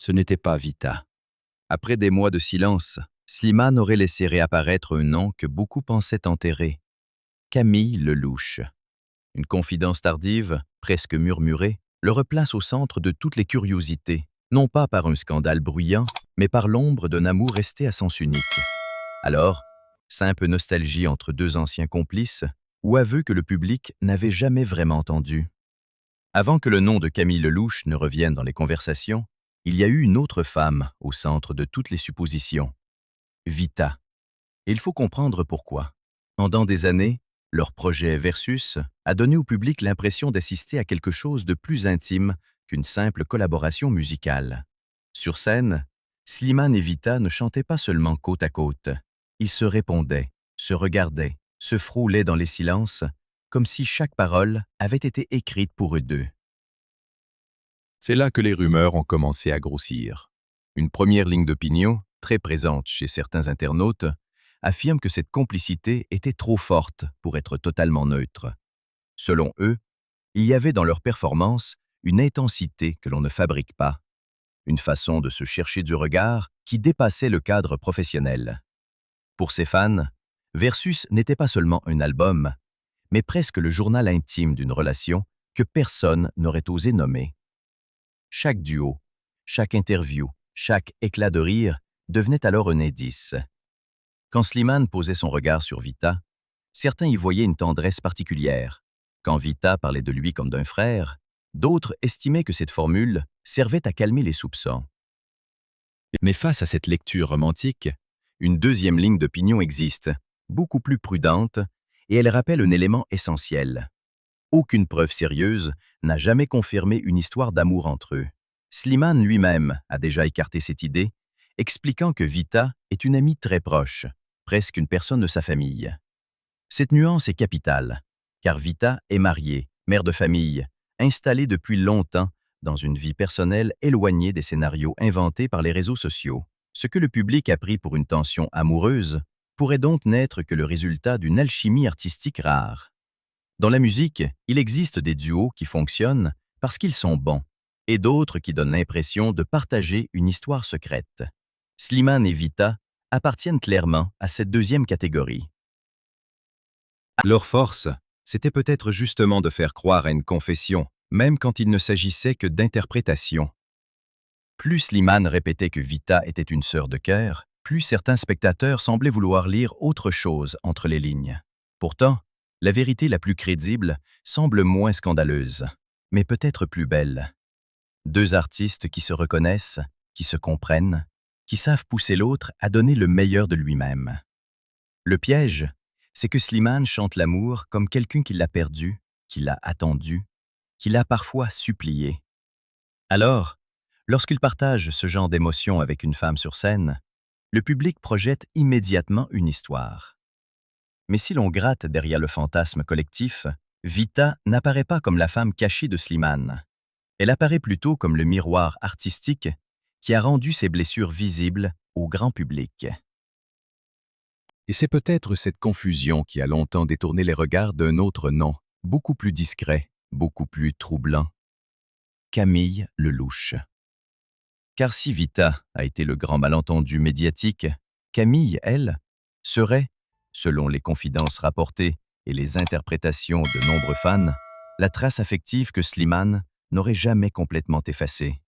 Ce n'était pas Vita. Après des mois de silence, Slimane aurait laissé réapparaître un nom que beaucoup pensaient enterré. Camille Lelouch. Une confidence tardive, presque murmurée, le replace au centre de toutes les curiosités, non pas par un scandale bruyant, mais par l'ombre d'un amour resté à sens unique. Alors, simple nostalgie entre deux anciens complices, ou aveu que le public n'avait jamais vraiment entendu. Avant que le nom de Camille Lelouch ne revienne dans les conversations, il y a eu une autre femme au centre de toutes les suppositions. Vita. Et il faut comprendre pourquoi. Pendant des années, leur projet Versus a donné au public l'impression d'assister à quelque chose de plus intime qu'une simple collaboration musicale. Sur scène, Slimane et Vita ne chantaient pas seulement côte à côte. Ils se répondaient, se regardaient, se frôlaient dans les silences, comme si chaque parole avait été écrite pour eux deux. C'est là que les rumeurs ont commencé à grossir. Une première ligne d'opinion, très présente chez certains internautes, affirme que cette complicité était trop forte pour être totalement neutre. Selon eux, il y avait dans leur performance une intensité que l'on ne fabrique pas, une façon de se chercher du regard qui dépassait le cadre professionnel. Pour ses fans, Versus n'était pas seulement un album, mais presque le journal intime d'une relation que personne n'aurait osé nommer. Chaque duo, chaque interview, chaque éclat de rire devenait alors un indice. Quand Slimane posait son regard sur Vita, certains y voyaient une tendresse particulière. Quand Vita parlait de lui comme d'un frère, d'autres estimaient que cette formule servait à calmer les soupçons. Mais face à cette lecture romantique, une deuxième ligne d'opinion existe, beaucoup plus prudente, et elle rappelle un élément essentiel. Aucune preuve sérieuse n'a jamais confirmé une histoire d'amour entre eux. Slimane lui-même a déjà écarté cette idée, expliquant que Vita est une amie très proche, presque une personne de sa famille. Cette nuance est capitale, car Vita est mariée, mère de famille, installée depuis longtemps dans une vie personnelle éloignée des scénarios inventés par les réseaux sociaux. Ce que le public a pris pour une tension amoureuse pourrait donc n'être que le résultat d'une alchimie artistique rare. Dans la musique, il existe des duos qui fonctionnent parce qu'ils sont bons, et d'autres qui donnent l'impression de partager une histoire secrète. Slimane et Vita appartiennent clairement à cette deuxième catégorie. Leur force, c'était peut-être justement de faire croire à une confession, même quand il ne s'agissait que d'interprétation. Plus Slimane répétait que Vita était une sœur de cœur, plus certains spectateurs semblaient vouloir lire autre chose entre les lignes. Pourtant, la vérité la plus crédible semble moins scandaleuse, mais peut-être plus belle. Deux artistes qui se reconnaissent, qui se comprennent, qui savent pousser l'autre à donner le meilleur de lui-même. Le piège, c'est que Slimane chante l'amour comme quelqu'un qui l'a perdu, qui l'a attendu, qui l'a parfois supplié. Alors, lorsqu'il partage ce genre d'émotions avec une femme sur scène, le public projette immédiatement une histoire. Mais si l'on gratte derrière le fantasme collectif, Vita n'apparaît pas comme la femme cachée de Slimane. Elle apparaît plutôt comme le miroir artistique qui a rendu ses blessures visibles au grand public. Et c'est peut-être cette confusion qui a longtemps détourné les regards d'un autre nom, beaucoup plus discret, beaucoup plus troublant. Camille Lelouch. Car si Vita a été le grand malentendu médiatique, Camille, elle, serait, selon les confidences rapportées et les interprétations de nombreux fans, la trace affective que Slimane n'aurait jamais complètement effacée.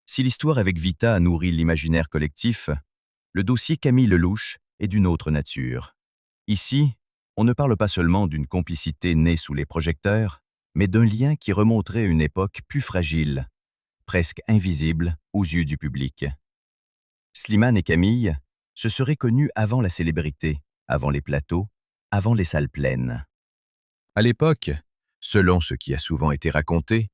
Si l'histoire avec Vita a nourri l'imaginaire collectif, le dossier Camille Lelouch est d'une autre nature. Ici, on ne parle pas seulement d'une complicité née sous les projecteurs, mais d'un lien qui remonterait à une époque plus fragile, presque invisible aux yeux du public. Slimane et Camille se seraient connus avant la célébrité, avant les plateaux, avant les salles pleines. À l'époque, selon ce qui a souvent été raconté,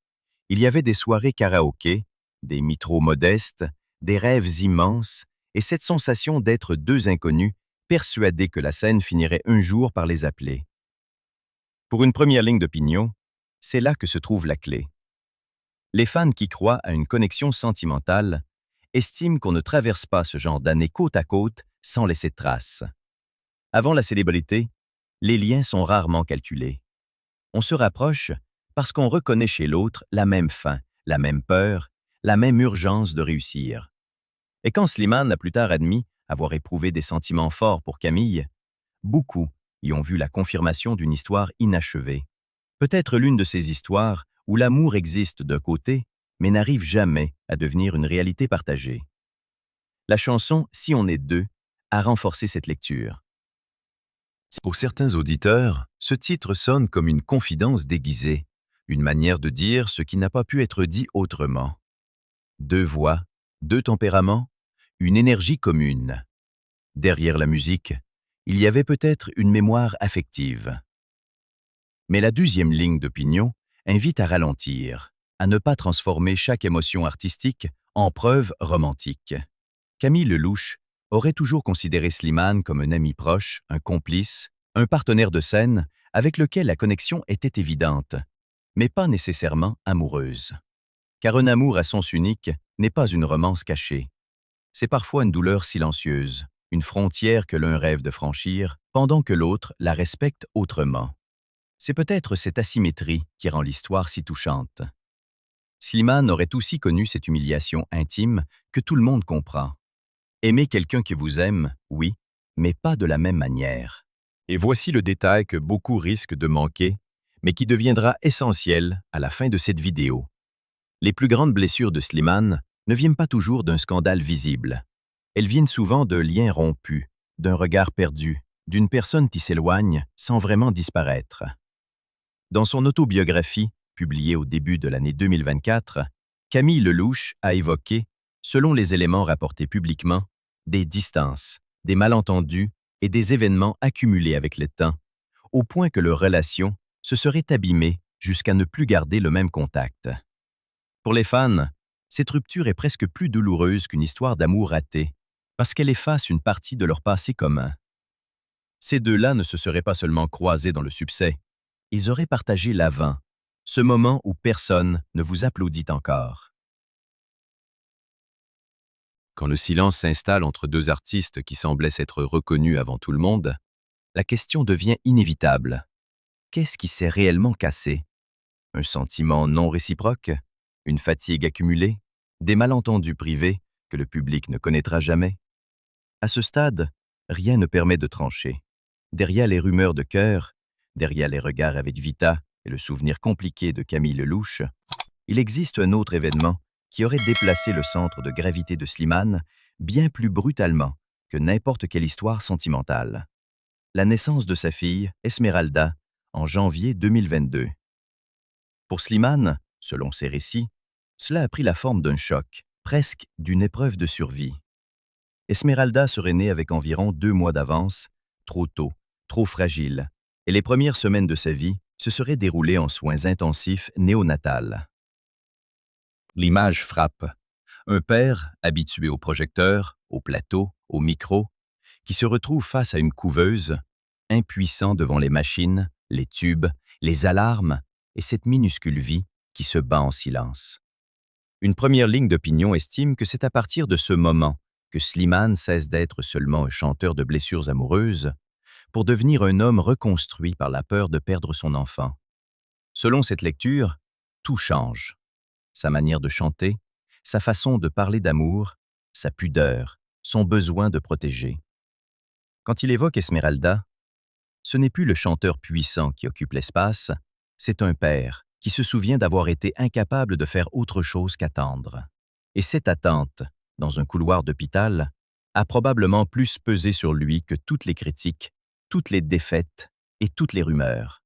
il y avait des soirées karaoké, des mitros modestes, des rêves immenses et cette sensation d'être deux inconnus persuadés que la scène finirait un jour par les appeler. Pour une première ligne d'opinion, c'est là que se trouve la clé. Les fans qui croient à une connexion sentimentale estiment qu'on ne traverse pas ce genre d'années côte à côte sans laisser de traces. Avant la célébrité, les liens sont rarement calculés. On se rapproche parce qu'on reconnaît chez l'autre la même faim, la même peur, la même urgence de réussir. Et quand Slimane a plus tard admis avoir éprouvé des sentiments forts pour Camille, beaucoup y ont vu la confirmation d'une histoire inachevée. Peut-être l'une de ces histoires où l'amour existe d'un côté, mais n'arrive jamais à devenir une réalité partagée. La chanson « Si on est deux » a renforcé cette lecture. Pour certains auditeurs, ce titre sonne comme une confidence déguisée, une manière de dire ce qui n'a pas pu être dit autrement. Deux voix, deux tempéraments, une énergie commune. Derrière la musique, il y avait peut-être une mémoire affective. Mais la deuxième ligne d'opinion invite à ralentir, à ne pas transformer chaque émotion artistique en preuve romantique. Camille Lelouch aurait toujours considéré Slimane comme un ami proche, un complice, un partenaire de scène avec lequel la connexion était évidente, mais pas nécessairement amoureuse. Car un amour à sens unique n'est pas une romance cachée. C'est parfois une douleur silencieuse, une frontière que l'un rêve de franchir, pendant que l'autre la respecte autrement. C'est peut-être cette asymétrie qui rend l'histoire si touchante. Slimane aurait aussi connu cette humiliation intime que tout le monde comprend. Aimer quelqu'un qui vous aime, oui, mais pas de la même manière. Et voici le détail que beaucoup risquent de manquer, mais qui deviendra essentiel à la fin de cette vidéo. Les plus grandes blessures de Slimane ne viennent pas toujours d'un scandale visible. Elles viennent souvent de liens rompus, d'un regard perdu, d'une personne qui s'éloigne sans vraiment disparaître. Dans son autobiographie, publiée au début de l'année 2024, Camille Lelouch a évoqué, selon les éléments rapportés publiquement, des distances, des malentendus et des événements accumulés avec le temps, au point que leur relation se serait abîmée jusqu'à ne plus garder le même contact. Pour les fans, cette rupture est presque plus douloureuse qu'une histoire d'amour ratée, parce qu'elle efface une partie de leur passé commun. Ces deux-là ne se seraient pas seulement croisés dans le succès, ils auraient partagé l'avant, ce moment où personne ne vous applaudit encore. Quand le silence s'installe entre deux artistes qui semblaient s'être reconnus avant tout le monde, La question devient inévitable. Qu'est-ce qui s'est réellement cassé? Un sentiment non réciproque? Une fatigue accumulée? Des malentendus privés que le public ne connaîtra jamais? À ce stade, rien ne permet de trancher. Derrière les rumeurs de cœur, derrière les regards avec Vita et le souvenir compliqué de Camille Lelouch, il existe un autre événement qui aurait déplacé le centre de gravité de Slimane bien plus brutalement que n'importe quelle histoire sentimentale. La naissance de sa fille, Esmeralda, en janvier 2022. Pour Slimane, selon ses récits, cela a pris la forme d'un choc, presque d'une épreuve de survie. Esmeralda serait née avec environ 2 mois d'avance, trop tôt, trop fragile, et les premières semaines de sa vie se seraient déroulées en soins intensifs néonatals. L'image frappe. Un père, habitué au projecteur, au plateau, au micro, qui se retrouve face à une couveuse, impuissant devant les machines, les tubes, les alarmes et cette minuscule vie qui se bat en silence. Une première ligne d'opinion estime que c'est à partir de ce moment que Slimane cesse d'être seulement un chanteur de blessures amoureuses pour devenir un homme reconstruit par la peur de perdre son enfant. Selon cette lecture, tout change. Sa manière de chanter, sa façon de parler d'amour, sa pudeur, son besoin de protéger. Quand il évoque Esmeralda, ce n'est plus le chanteur puissant qui occupe l'espace, c'est un père qui se souvient d'avoir été incapable de faire autre chose qu'attendre. Et cette attente, dans un couloir d'hôpital, a probablement plus pesé sur lui que toutes les critiques, toutes les défaites et toutes les rumeurs.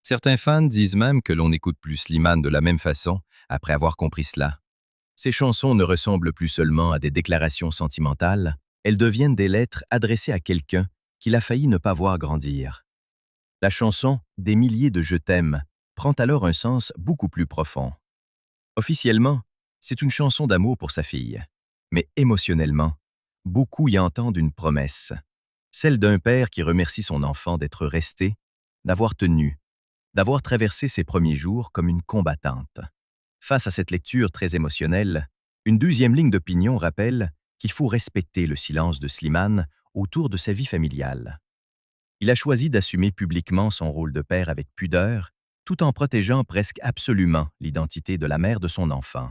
Certains fans disent même que l'on n'écoute plus Slimane de la même façon après avoir compris cela. Ses chansons ne ressemblent plus seulement à des déclarations sentimentales, elles deviennent des lettres adressées à quelqu'un qu'il a failli ne pas voir grandir. La chanson « Des milliers de je t'aime » prend alors un sens beaucoup plus profond. Officiellement, c'est une chanson d'amour pour sa fille, mais émotionnellement, beaucoup y entendent une promesse, celle d'un père qui remercie son enfant d'être resté, d'avoir tenu, d'avoir traversé ses premiers jours comme une combattante. Face à cette lecture très émotionnelle, une deuxième ligne d'opinion rappelle qu'il faut respecter le silence de Slimane autour de sa vie familiale. Il a choisi d'assumer publiquement son rôle de père avec pudeur, tout en protégeant presque absolument l'identité de la mère de son enfant.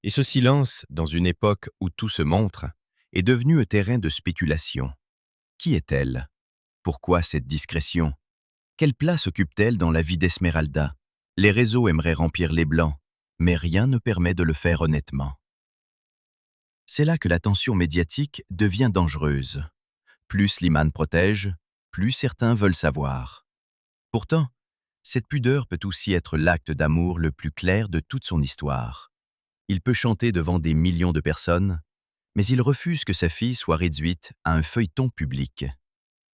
Et ce silence, dans une époque où tout se montre, est devenu un terrain de spéculation. Qui est-elle? Pourquoi cette discrétion? Quelle place occupe-t-elle dans la vie d'Esmeralda? Les réseaux aimeraient remplir les blancs, mais rien ne permet de le faire honnêtement. C'est là que la tension médiatique devient dangereuse. Plus Slimane protège, plus certains veulent savoir. Pourtant, cette pudeur peut aussi être l'acte d'amour le plus clair de toute son histoire. Il peut chanter devant des millions de personnes, mais il refuse que sa fille soit réduite à un feuilleton public.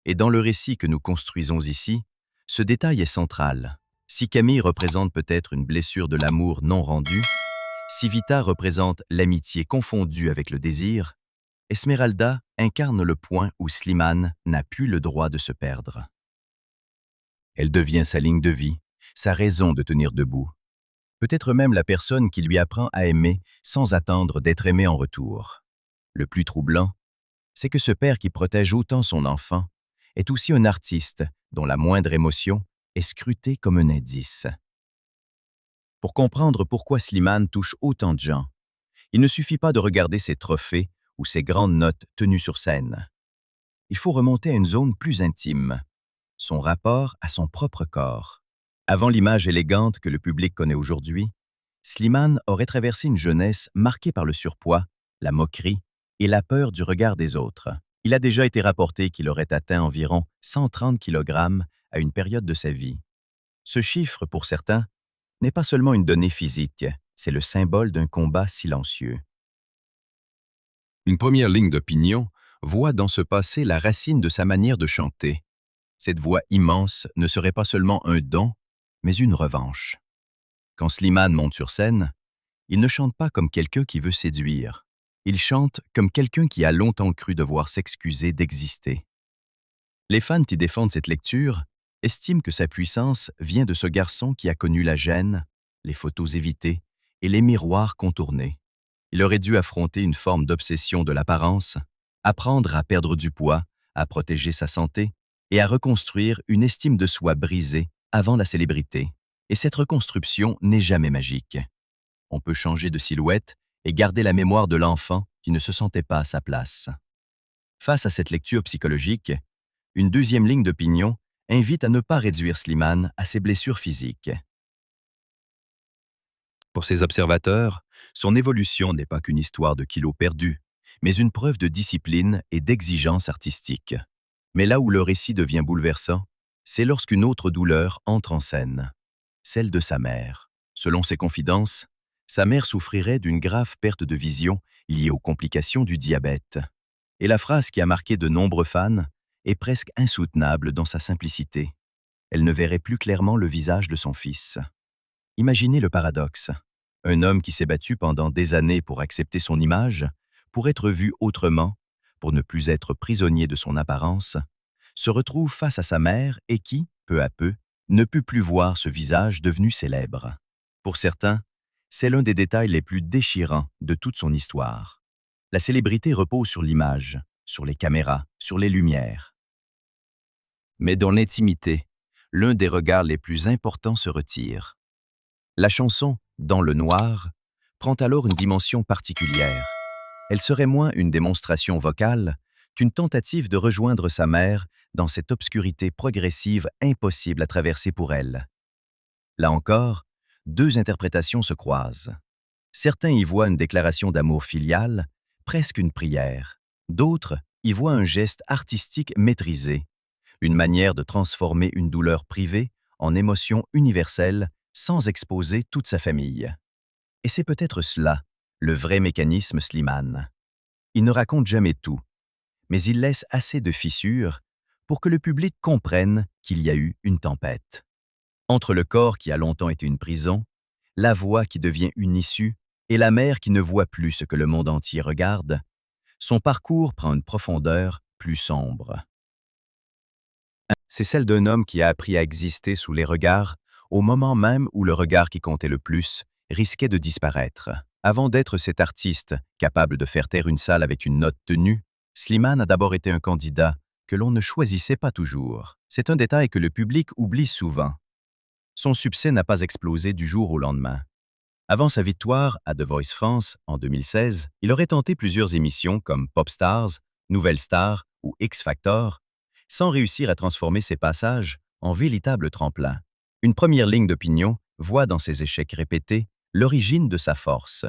Et dans le récit que nous construisons ici, ce détail est central. Si Camille représente peut-être une blessure de l'amour non rendue, si Vita représente l'amitié confondue avec le désir, Esmeralda incarne le point où Slimane n'a plus le droit de se perdre. Elle devient sa ligne de vie, sa raison de tenir debout. Peut-être même la personne qui lui apprend à aimer sans attendre d'être aimé en retour. Le plus troublant, c'est que ce père qui protège autant son enfant est aussi un artiste dont la moindre émotion est scrutée comme un indice. Pour comprendre pourquoi Slimane touche autant de gens, il ne suffit pas de regarder ses trophées ou ses grandes notes tenues sur scène. Il faut remonter à une zone plus intime, son rapport à son propre corps. Avant l'image élégante que le public connaît aujourd'hui, Slimane aurait traversé une jeunesse marquée par le surpoids, la moquerie et la peur du regard des autres. Il a déjà été rapporté qu'il aurait atteint environ 130 kg à une période de sa vie. Ce chiffre, pour certains, n'est pas seulement une donnée physique, c'est le symbole d'un combat silencieux. Une première ligne d'opinion voit dans ce passé la racine de sa manière de chanter. Cette voix immense ne serait pas seulement un don, mais une revanche. Quand Slimane monte sur scène, il ne chante pas comme quelqu'un qui veut séduire. Il chante comme quelqu'un qui a longtemps cru devoir s'excuser d'exister. Les fans qui défendent cette lecture estiment que sa puissance vient de ce garçon qui a connu la gêne, les photos évitées et les miroirs contournés. Il aurait dû affronter une forme d'obsession de l'apparence, apprendre à perdre du poids, à protéger sa santé et à reconstruire une estime de soi brisée avant la célébrité. Et cette reconstruction n'est jamais magique. On peut changer de silhouette et garder la mémoire de l'enfant qui ne se sentait pas à sa place. Face à cette lecture psychologique, une deuxième ligne d'opinion invite à ne pas réduire Slimane à ses blessures physiques. Pour ses observateurs, son évolution n'est pas qu'une histoire de kilos perdus, mais une preuve de discipline et d'exigence artistique. Mais là où le récit devient bouleversant, c'est lorsqu'une autre douleur entre en scène, celle de sa mère. Selon ses confidences, sa mère souffrirait d'une grave perte de vision liée aux complications du diabète. Et la phrase qui a marqué de nombreux fans est presque insoutenable dans sa simplicité. Elle ne verrait plus clairement le visage de son fils. Imaginez le paradoxe. Un homme qui s'est battu pendant des années pour accepter son image, pour être vu autrement, pour ne plus être prisonnier de son apparence, se retrouve face à sa mère et qui, peu à peu, ne peut plus voir ce visage devenu célèbre. Pour certains, c'est l'un des détails les plus déchirants de toute son histoire. La célébrité repose sur l'image, sur les caméras, sur les lumières. Mais dans l'intimité, l'un des regards les plus importants se retire. La chanson « Dans le noir » prend alors une dimension particulière. Elle serait moins une démonstration vocale qu'une tentative de rejoindre sa mère dans cette obscurité progressive impossible à traverser pour elle. Là encore, deux interprétations se croisent. Certains y voient une déclaration d'amour filial, presque une prière. D'autres y voient un geste artistique maîtrisé, une manière de transformer une douleur privée en émotion universelle sans exposer toute sa famille. Et c'est peut-être cela, le vrai mécanisme Slimane. Il ne raconte jamais tout, mais il laisse assez de fissures pour que le public comprenne qu'il y a eu une tempête. Entre le corps qui a longtemps été une prison, la voix qui devient une issue et la mère qui ne voit plus ce que le monde entier regarde, son parcours prend une profondeur plus sombre. C'est celle d'un homme qui a appris à exister sous les regards au moment même où le regard qui comptait le plus risquait de disparaître. Avant d'être cet artiste capable de faire taire une salle avec une note tenue, Slimane a d'abord été un candidat que l'on ne choisissait pas toujours. C'est un détail que le public oublie souvent. Son succès n'a pas explosé du jour au lendemain. Avant sa victoire à The Voice France en 2016, il aurait tenté plusieurs émissions comme Popstars, Nouvelle Star ou X Factor, sans réussir à transformer ses passages en véritable tremplin. Une première ligne d'opinion voit dans ses échecs répétés l'origine de sa force.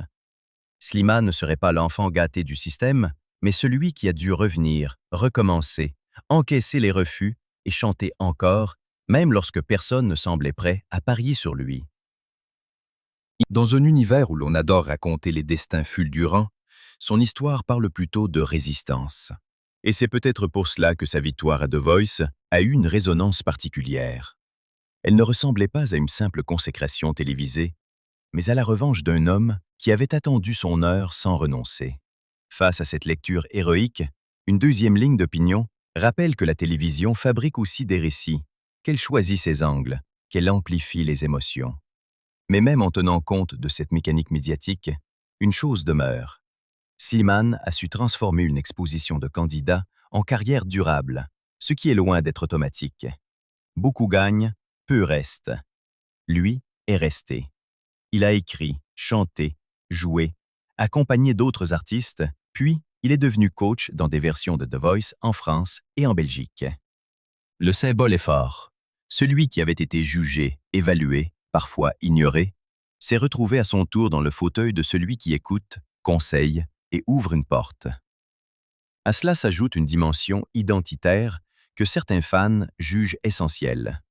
Slimane ne serait pas l'enfant gâté du système, mais celui qui a dû revenir, recommencer, encaisser les refus et chanter encore, même lorsque personne ne semblait prêt à parier sur lui. Dans un univers où l'on adore raconter les destins fulgurants, son histoire parle plutôt de résistance. Et c'est peut-être pour cela que sa victoire à The Voice a eu une résonance particulière. Elle ne ressemblait pas à une simple consécration télévisée, mais à la revanche d'un homme qui avait attendu son heure sans renoncer. Face à cette lecture héroïque, une deuxième ligne d'opinion rappelle que la télévision fabrique aussi des récits, qu'elle choisit ses angles, qu'elle amplifie les émotions. Mais même en tenant compte de cette mécanique médiatique, une chose demeure. Slimane a su transformer une exposition de candidat en carrière durable, ce qui est loin d'être automatique. Beaucoup gagnent, peu restent. Lui est resté. Il a écrit, chanté, joué, accompagné d'autres artistes, puis il est devenu coach dans des versions de The Voice en France et en Belgique. Le symbole est fort. Celui qui avait été jugé, évalué, parfois ignoré, s'est retrouvé à son tour dans le fauteuil de celui qui écoute, conseille et ouvre une porte. À cela s'ajoute une dimension identitaire que certains fans jugent essentielle.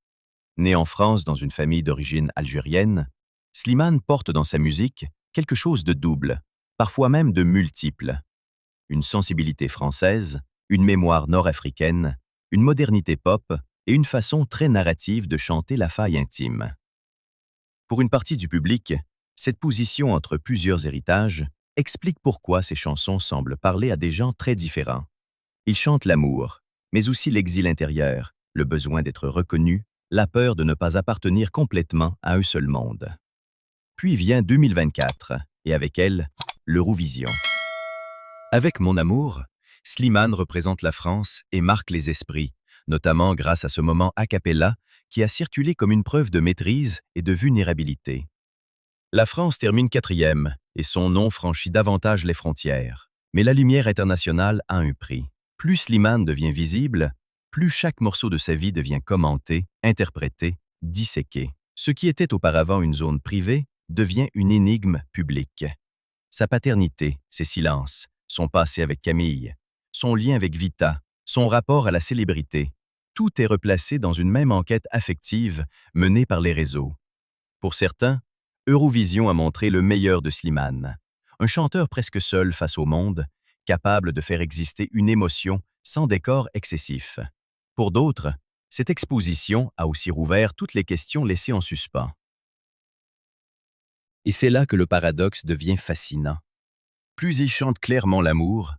Né en France dans une famille d'origine algérienne, Slimane porte dans sa musique quelque chose de double, parfois même de multiple. Une sensibilité française, une mémoire nord-africaine, une modernité pop et une façon très narrative de chanter la faille intime. Pour une partie du public, cette position entre plusieurs héritages explique pourquoi ces chansons semblent parler à des gens très différents. Ils chantent l'amour, mais aussi l'exil intérieur, le besoin d'être reconnu, la peur de ne pas appartenir complètement à un seul monde. Puis vient 2024, et avec elle, l'Eurovision. Avec Mon Amour, Slimane représente la France et marque les esprits, notamment grâce à ce moment a cappella qui a circulé comme une preuve de maîtrise et de vulnérabilité. La France termine 4e et son nom franchit davantage les frontières. Mais la lumière internationale a un prix. Plus Slimane devient visible, plus chaque morceau de sa vie devient commenté, interprété, disséqué. Ce qui était auparavant une zone privée devient une énigme publique. Sa paternité, ses silences, son passé avec Camille, son lien avec Vita, son rapport à la célébrité, tout est replacé dans une même enquête affective menée par les réseaux. Pour certains, Eurovision a montré le meilleur de Slimane, un chanteur presque seul face au monde, capable de faire exister une émotion sans décor excessif. Pour d'autres, cette exposition a aussi rouvert toutes les questions laissées en suspens. Et c'est là que le paradoxe devient fascinant. Plus il chante clairement l'amour,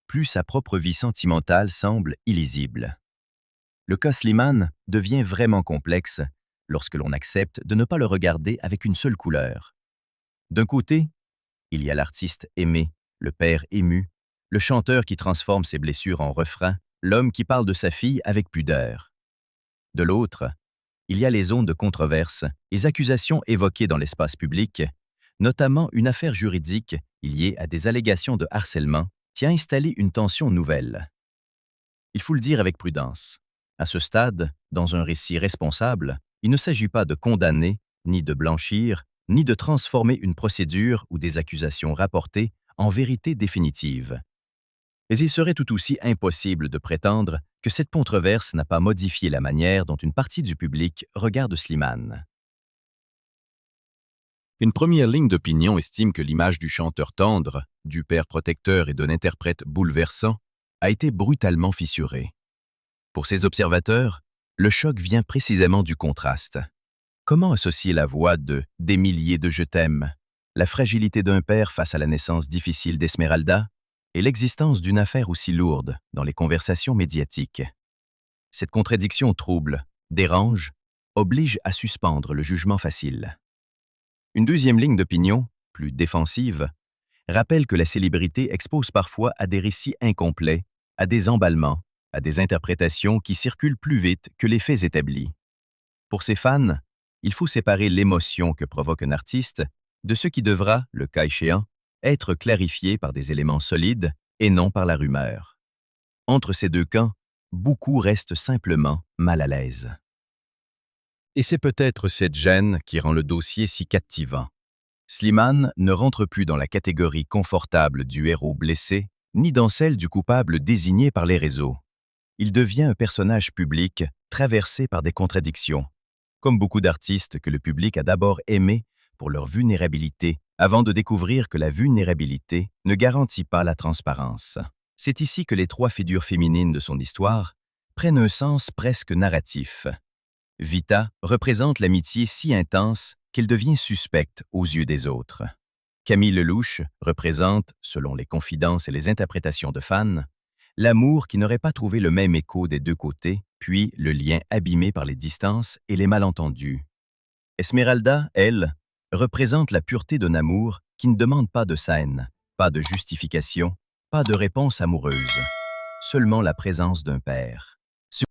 plus sa propre vie sentimentale semble illisible. Le cas Slimane devient vraiment complexe lorsque l'on accepte de ne pas le regarder avec une seule couleur. D'un côté, il y a l'artiste aimé, le père ému, le chanteur qui transforme ses blessures en refrain, l'homme qui parle de sa fille avec pudeur. De l'autre, il y a les zones de controverse, les accusations évoquées dans l'espace public, notamment une affaire juridique liée à des allégations de harcèlement qui a installé une tension nouvelle. Il faut le dire avec prudence. À ce stade, dans un récit responsable, il ne s'agit pas de condamner, ni de blanchir, ni de transformer une procédure ou des accusations rapportées en vérité définitive. Mais il serait tout aussi impossible de prétendre que cette controverse n'a pas modifié la manière dont une partie du public regarde Slimane. Une première ligne d'opinion estime que l'image du chanteur tendre, du père protecteur et d'un interprète bouleversant a été brutalement fissurée. Pour ces observateurs, le choc vient précisément du contraste. Comment associer la voix de « des milliers de je t'aime », la fragilité d'un père face à la naissance difficile d'Esmeralda et l'existence d'une affaire aussi lourde dans les conversations médiatiques? Cette contradiction trouble, dérange, oblige à suspendre le jugement facile. Une deuxième ligne d'opinion, plus défensive, rappelle que la célébrité expose parfois à des récits incomplets, à des emballements, à des interprétations qui circulent plus vite que les faits établis. Pour ces fans, il faut séparer l'émotion que provoque un artiste de ce qui devra, le cas échéant, être clarifié par des éléments solides et non par la rumeur. Entre ces deux camps, beaucoup restent simplement mal à l'aise. Et c'est peut-être cette gêne qui rend le dossier si captivant. Slimane ne rentre plus dans la catégorie confortable du héros blessé, ni dans celle du coupable désigné par les réseaux. Il devient un personnage public traversé par des contradictions, comme beaucoup d'artistes que le public a d'abord aimés pour leur vulnérabilité, avant de découvrir que la vulnérabilité ne garantit pas la transparence. C'est ici que les trois figures féminines de son histoire prennent un sens presque narratif. Vita représente l'amitié si intense qu'elle devient suspecte aux yeux des autres. Camille Lelouch représente, selon les confidences et les interprétations de fans, l'amour qui n'aurait pas trouvé le même écho des deux côtés, puis le lien abîmé par les distances et les malentendus. Esmeralda, elle, représente la pureté d'un amour qui ne demande pas de scène, pas de justification, pas de réponse amoureuse, seulement la présence d'un père.